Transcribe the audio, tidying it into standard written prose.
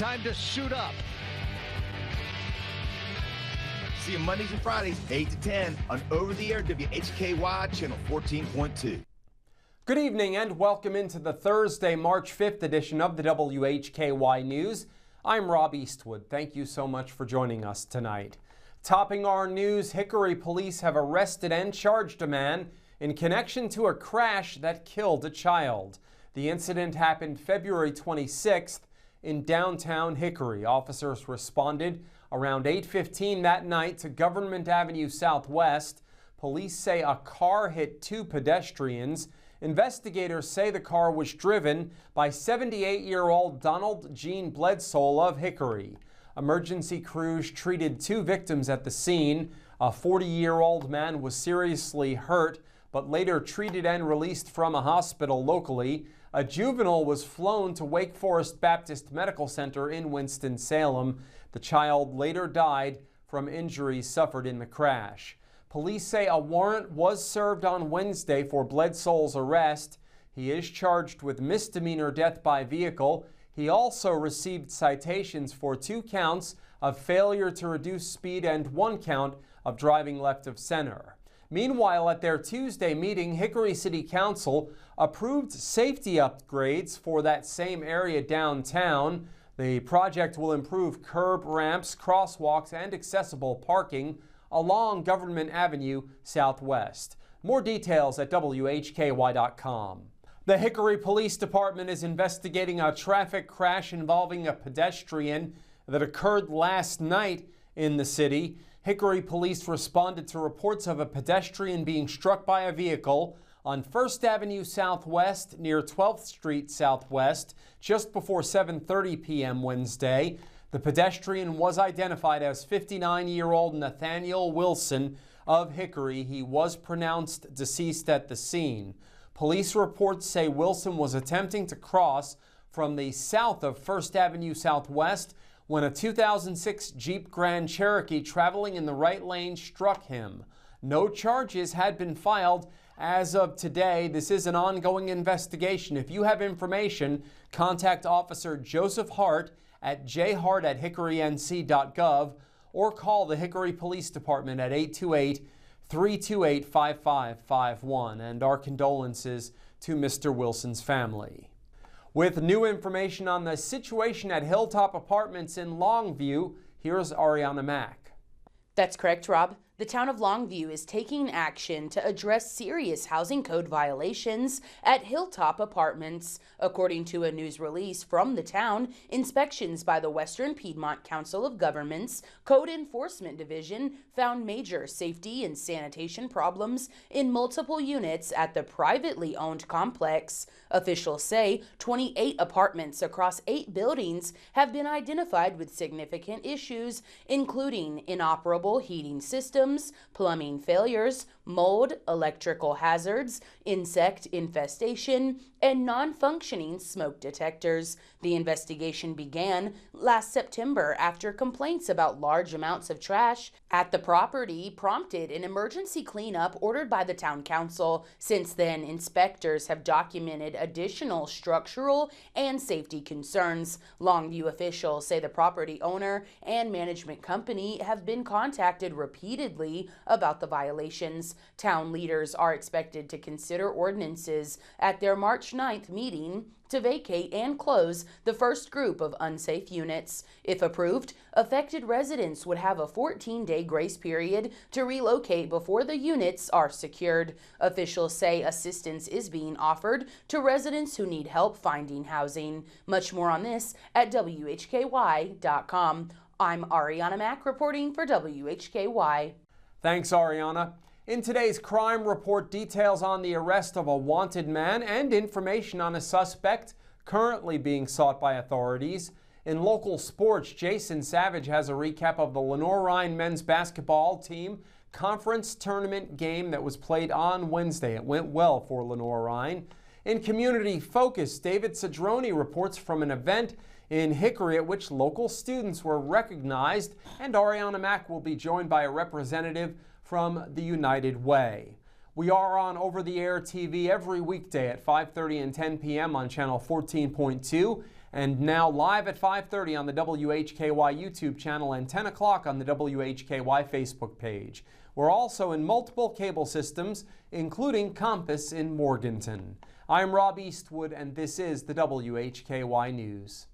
Time to suit up. See you Mondays and Fridays, 8 to 10 on over-the-air WHKY channel 14.2. Good evening and welcome into the Thursday, March 5th edition of the WHKY News. I'm Rob Eastwood. Thank you so much for joining us tonight. Topping our news, Hickory police have arrested and charged a man in connection to a crash that killed a child. The incident happened February 26th in downtown Hickory. Officers responded around 8:15 that night to Government Avenue Southwest. Police say a car hit two pedestrians. Investigators say the car was driven by 78-year-old Donald Gene Bledsoe of Hickory. Emergency crews treated two victims at the scene. A 40-year-old man was seriously hurt, but later treated and released from a hospital locally. A juvenile was flown to Wake Forest Baptist Medical Center in Winston-Salem. The child later died from injuries suffered in the crash. Police say a warrant was served on Wednesday for Bledsoe's arrest. He is charged with misdemeanor death by vehicle. He also received citations for 2 counts of failure to reduce speed and 1 count of driving left of center. Meanwhile, at their Tuesday meeting, Hickory City Council approved safety upgrades for that same area downtown. The project will improve curb ramps, crosswalks, and accessible parking along Government Avenue Southwest. More details at WHKY.com. The Hickory Police Department is investigating a traffic crash involving a pedestrian that occurred last night in the city. Hickory police responded to reports of a pedestrian being struck by a vehicle on 1st Avenue Southwest near 12th Street Southwest just before 7:30 p.m. Wednesday. The pedestrian was identified as 59-year-old Nathaniel Wilson of Hickory. He was pronounced deceased at the scene. Police reports say Wilson was attempting to cross from the south of 1st Avenue Southwest when a 2006 Jeep Grand Cherokee traveling in the right lane struck him. No charges had been filed as of today. This is an ongoing investigation. If you have information, contact Officer Joseph Hart at jhart@hickorync.gov or call the Hickory Police Department at 828-328-5551. And our condolences to Mr. Wilson's family. With new information on the situation at Hilltop Apartments in Longview, here's Ariana Mack. That's correct, Rob. The town of Longview is taking action to address serious housing code violations at Hilltop Apartments. According to a news release from the town, inspections by the Western Piedmont Council of Governments Code Enforcement Division found major safety and sanitation problems in multiple units at the privately owned complex. Officials say 28 apartments across 8 buildings have been identified with significant issues, including inoperable heating systems, plumbing failures, mold, electrical hazards, insect infestation, and non-functioning smoke detectors. The investigation began last September after complaints about large amounts of trash at the property prompted an emergency cleanup ordered by the town council. Since then, inspectors have documented additional structural and safety concerns. Longview officials say the property owner and management company have been contacted repeatedly about the violations. Town leaders are expected to consider ordinances at their March 9th meeting to vacate and close the first group of unsafe units. If approved, affected residents would have a 14-day grace period to relocate before the units are secured. Officials say assistance is being offered to residents who need help finding housing. Much more on this at WHKY.com. I'm Ariana Mack reporting for WHKY. Thanks, Ariana. In today's crime report, details on the arrest of a wanted man and information on a suspect currently being sought by authorities. In local sports, Jason Savage has a recap of the Lenore-Rhine men's basketball team conference tournament game that was played on Wednesday. It went well for Lenore-Rhine. In community focus, David Cedrone reports from an event in Hickory at which local students were recognized, and Ariana Mack will be joined by a representative from the United Way. We are on over-the-air TV every weekday at 5:30 and 10 p.m. on channel 14.2 and now live at 5:30 on the WHKY YouTube channel and 10 o'clock on the WHKY Facebook page. We're also in multiple cable systems, including Compass in Morganton. I'm Rob Eastwood, and this is the WHKY News.